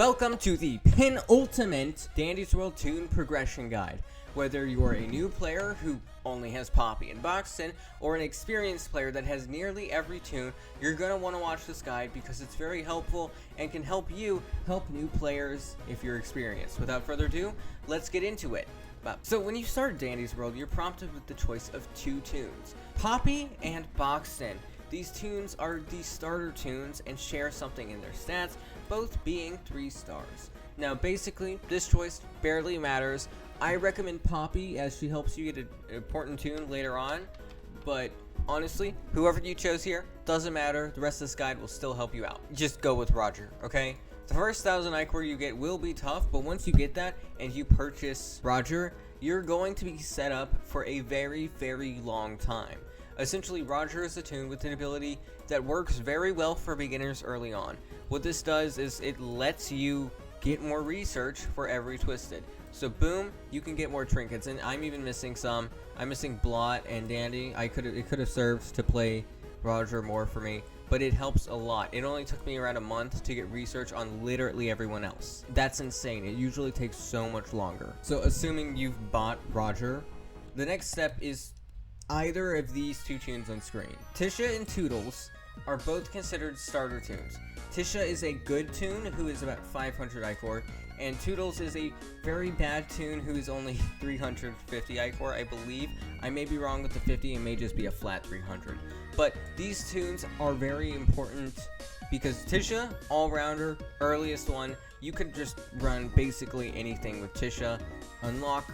Welcome to the penultimate Dandy's World Toon Progression Guide. Whether you're a new player who only has Poppy and Boxton, or an experienced player that has nearly every toon, you're going to want to watch this guide because it's very helpful and can help you help new players if you're experienced. Without further ado, let's get into it. So when you start Dandy's World, you're prompted with the choice of two toons, Poppy and Boxton. These toons are the starter toons and share something in their stats, both being 3 stars. Now basically, this choice barely matters. I recommend Poppy as she helps you get an important toon later on, but honestly, whoever you chose here, doesn't matter. The rest of this guide will still help you out. Just go with Roger, okay? The first 1,000 Ichor you get will be tough, but once you get that and you purchase Roger, you're going to be set up for a very, very long time. Essentially, Roger is a toon with an ability that works very well for beginners early on. What this does is it lets you get more research for every twisted. So boom, you can get more trinkets, and I'm even missing some. I'm missing Blot and Dandy. It could have served to play Roger more for me, but it helps a lot. It only took me around a month to get research on literally everyone else. That's insane. It usually takes so much longer. So assuming you've bought Roger, the next step is either of these two toons on screen. Tisha and Toodles are both considered starter toons. Tisha is a good toon who is about 500 Ichor, and Toodles is a very bad toon who is only 350 Ichor, I believe. I may be wrong with the 50, it may just be a flat 300. But these toons are very important because Tisha, all-rounder, earliest one, you could just run basically anything with Tisha, unlock,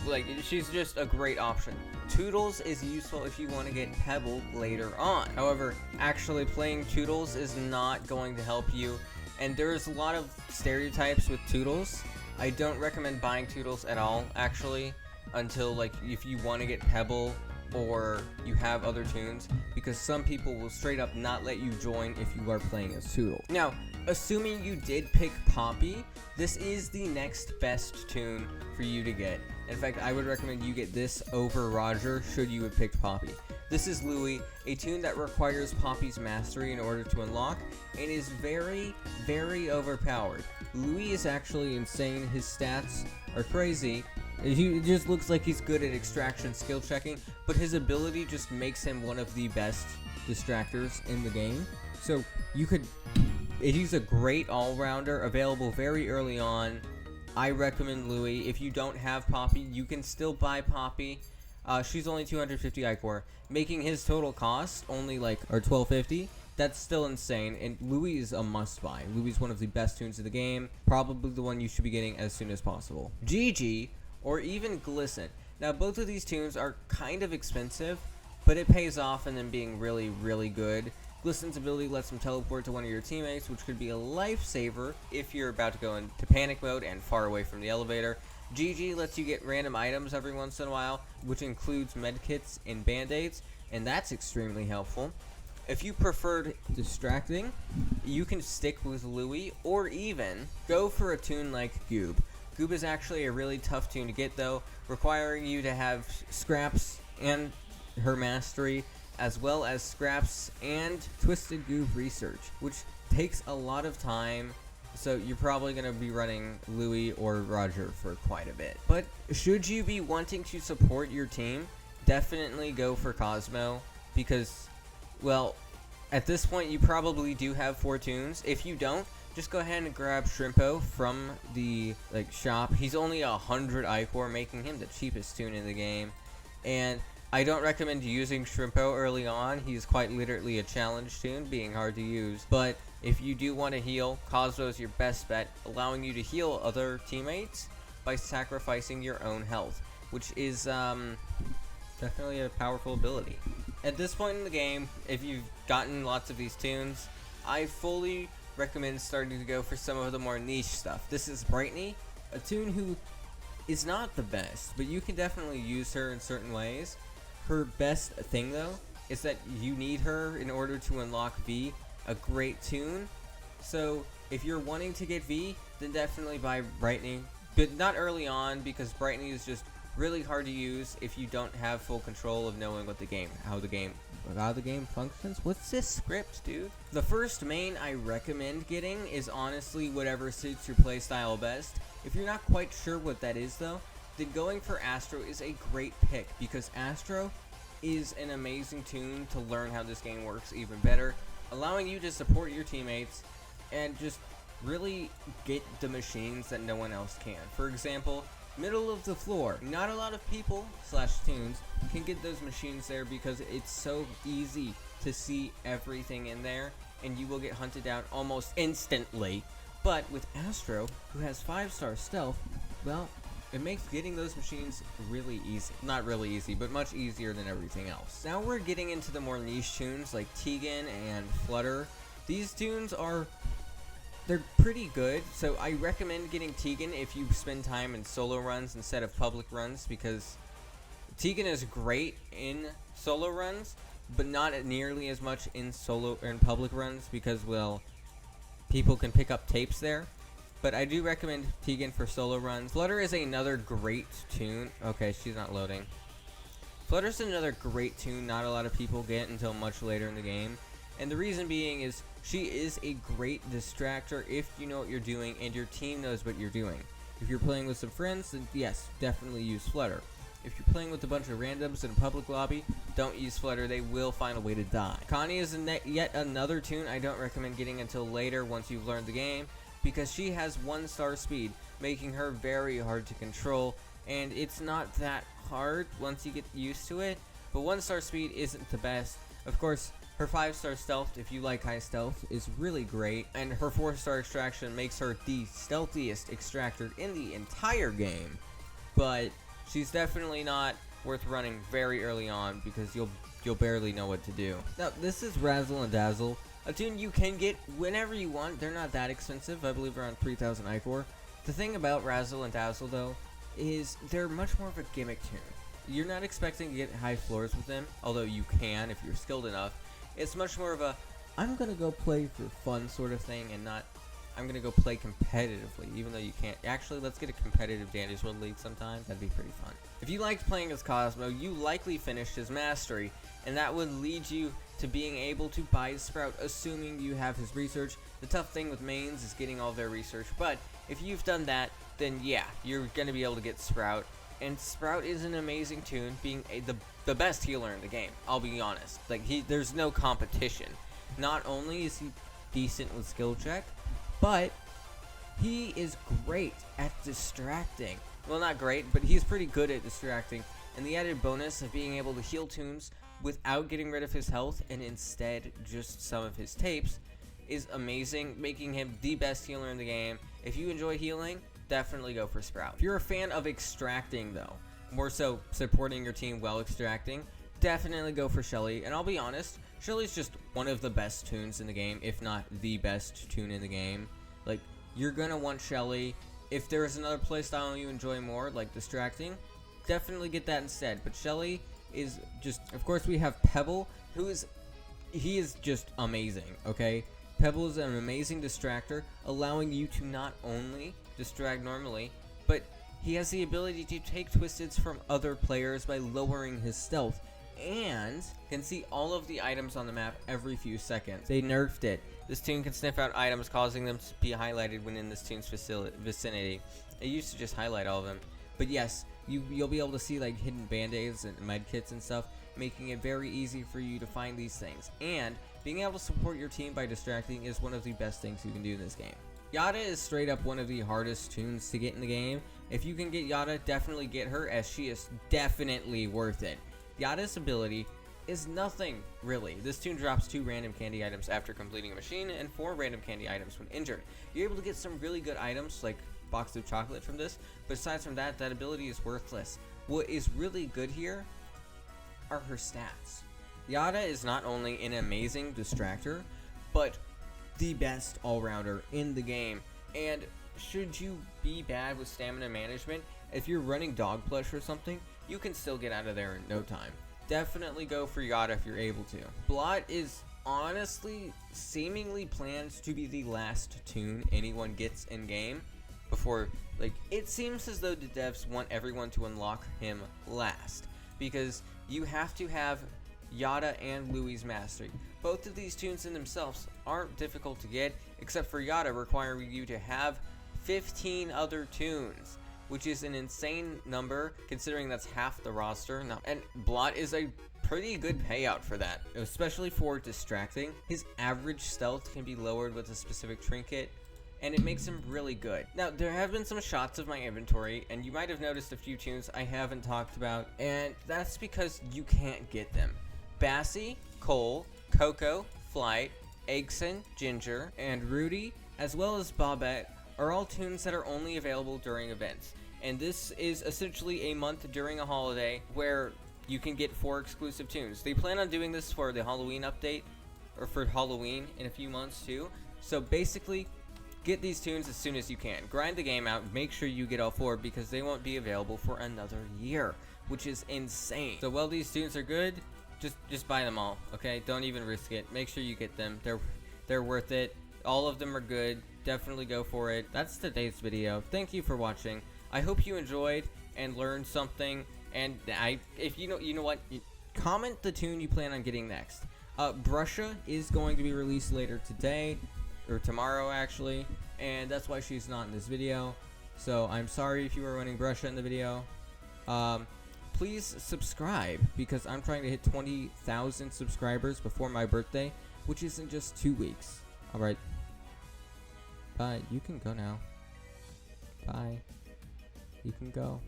like, she's just a great option. Toodles is useful if you want to get Pebble later on. However, actually playing Toodles is not going to help you, and there's a lot of stereotypes with Toodles. I don't recommend buying Toodles at all, actually, until, like, if you want to get Pebble or you have other toons, because some people will straight up not let you join if you are playing as Toodle. Now, assuming you did pick Poppy, this is the next best toon for you to get. In fact, I would recommend you get this over Roger should you have picked Poppy. This is Louie, a toon that requires Poppy's mastery in order to unlock, and is very, very overpowered. Louie is actually insane. His stats are crazy. He just looks like he's good at extraction skill checking, but his ability just makes him one of the best distractors in the game. So he's a great all-rounder, available very early on. I recommend Louie. If you don't have Poppy, you can still buy Poppy. She's only 250 Ichor, making his total cost only or 1250. That's still insane, and Louie is a must-buy. Louie is one of the best toons in the game, probably the one you should be getting as soon as possible. Gigi, or even Glisten. Now, both of these toons are kind of expensive, but it pays off in them being really, really good. Glisten's ability lets him teleport to one of your teammates, which could be a lifesaver if you're about to go into panic mode and far away from the elevator. Gigi lets you get random items every once in a while, which includes medkits and band-aids, and that's extremely helpful. If you preferred distracting, you can stick with Louie, or even go for a toon like Goob. Goob is actually a really tough toon to get, though, requiring you to have Scraps and her mastery, as well as Scraps and Twisted Goob research, which takes a lot of time, so you're probably going to be running Louie or Roger for quite a bit. But should you be wanting to support your team, definitely go for Cosmo, because, well, at this point you probably do have 4 toons. If you don't, just go ahead and grab Shrimpo from the shop. He's only 100 Ichor, making him the cheapest toon in the game, and I don't recommend using Shrimpo early on. He's quite literally a challenge toon, being hard to use. But if you do want to heal, Cosmo is your best bet, allowing you to heal other teammates by sacrificing your own health, which is definitely a powerful ability. At this point in the game, if you've gotten lots of these toons, I fully recommend starting to go for some of the more niche stuff. This is Brightney, a toon who is not the best, but you can definitely use her in certain ways. Her best thing, though, is that you need her in order to unlock V, a great toon. So if you're wanting to get V, then definitely buy Brightney, but not early on, because Brightney is just really hard to use if you don't have full control of knowing how the game how the game functions. What's this script, dude? The first main I recommend getting is honestly whatever suits your playstyle best. If you're not quite sure what that is though, then going for Astro is a great pick, because Astro is an amazing tune to learn how this game works even better, allowing you to support your teammates and just really get the machines that no one else can. For example, middle of the floor. Not a lot of people / tunes can get those machines there because it's so easy to see everything in there, and you will get hunted down almost instantly. But with Astro, who has 5-star stealth, well, it makes getting those machines really easy. Not really easy, but much easier than everything else. Now we're getting into the more niche tunes like Tegan and Flutter. These tunes they're pretty good, so I recommend getting Tegan if you spend time in solo runs instead of public runs, because Tegan is great in solo runs, but not nearly as much in public runs, because, well, people can pick up tapes there. But I do recommend Tegan for solo runs. Flutter is another great tune. Okay, she's not loading. Flutter's another great tune not a lot of people get until much later in the game. And the reason being is she is a great distractor if you know what you're doing and your team knows what you're doing. If you're playing with some friends, then yes, definitely use Flutter. If you're playing with a bunch of randoms in a public lobby, don't use Flutter. They will find a way to die. Connie is yet another tune I don't recommend getting until later once you've learned the game, because she has 1-star speed, making her very hard to control, and it's not that hard once you get used to it, but 1-star speed isn't the best. Of course, her 5-star stealth, if you like high stealth, is really great, and her 4-star extraction makes her the stealthiest extractor in the entire game, but she's definitely not worth running very early on, because you'll barely know what to do. Now, this is Razzle and Dazzle, a tune you can get whenever you want. They're not that expensive, I believe around 3,000 ichor. The thing about Razzle and Dazzle, though, is they're much more of a gimmick tune. You're not expecting to get high floors with them, although you can if you're skilled enough. It's much more of a, I'm gonna go play for fun sort of thing, and not, I'm gonna go play competitively, even though you can't. Actually, let's get a competitive Dandy's World League sometime. That'd be pretty fun. If you liked playing as Cosmo, you likely finished his mastery, and that would lead you to being able to buy Sprout, assuming you have his research. The tough thing with mains is getting all their research, but if you've done that, then yeah, you're gonna be able to get Sprout. And Sprout is an amazing tune, being the best healer in the game, I'll be honest. Like, there's no competition. Not only is he decent with skill check, but he is great at distracting. Well, not great, but he's pretty good at distracting. And the added bonus of being able to heal tunes without getting rid of his health and instead just some of his tapes is amazing, making him the best healer in the game. If you enjoy healing, definitely go for Sprout. If you're a fan of extracting though, more so supporting your team while extracting, definitely go for Shelly. And I'll be honest, Shelly's just one of the best tunes in the game, if not the best tune in the game. Like, you're gonna want Shelly. If there's another playstyle you enjoy more, like distracting, definitely get that instead. But Shelly is just, of course we have Pebble, he is just amazing, okay? Pebble is an amazing distractor, allowing you to not only distract normally, but he has the ability to take twisteds from other players by lowering his stealth, and can see all of the items on the map every few seconds. They nerfed it. This tune can sniff out items, causing them to be highlighted when in this tune's vicinity. It used to just highlight all of them, but yes, you'll be able to see like hidden band-aids and medkits and stuff, making it very easy for you to find these things. And being able to support your team by distracting is one of the best things you can do in this game. Yada is straight up one of the hardest tunes to get in the game. If you can get Yada, definitely get her, as she is definitely worth it. Yada's ability is nothing, really. This tune drops 2 random candy items after completing a machine, and 4 random candy items when injured. You're able to get some really good items, like box of chocolate from this, but aside from that, that ability is worthless. What is really good here are her stats. Yada is not only an amazing distractor, but the best all-rounder in the game. And should you be bad with stamina management, if you're running dog plush or something, you can still get out of there in no time. Definitely go for Yada if you're able to. Blot is honestly seemingly planned to be the last tune anyone gets in game before, like, it seems as though the devs want everyone to unlock him last, because you have to have Yada and Louie's Mastery. Both of these tunes in themselves aren't difficult to get, except for Yada requiring you to have 15 other tunes, which is an insane number considering that's half the roster. And Blot is a pretty good payout for that, especially for distracting. His average stealth can be lowered with a specific trinket, and it makes him really good. Now, there have been some shots of my inventory, and you might have noticed a few tunes I haven't talked about, and that's because you can't get them. Bassie, Cole, Coco, Flight, Eggson, Ginger, and Rudy, as well as Bobette, are all tunes that are only available during events. And this is essentially a month during a holiday where you can get 4 exclusive tunes. They plan on doing this for the Halloween update, or for Halloween in a few months too. So basically, get these tunes as soon as you can. Grind the game out, make sure you get all 4 because they won't be available for another year, which is insane. So while these tunes are good, just buy them all, okay? Don't even risk it. Make sure you get them. They're worth it. All of them are good. Definitely go for it. That's today's video. Thank you for watching. I hope you enjoyed and learned something. And if you know what, comment the tune you plan on getting next. Brusha is going to be released later today, or tomorrow actually, and that's why she's not in this video. So I'm sorry if you were running Brusha in the video. Please subscribe because I'm trying to hit 20,000 subscribers before my birthday, which is in just 2 weeks. All right. Bye. You can go now. Bye. You can go.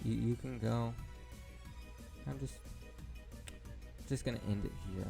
You can go. I'm just gonna end it here.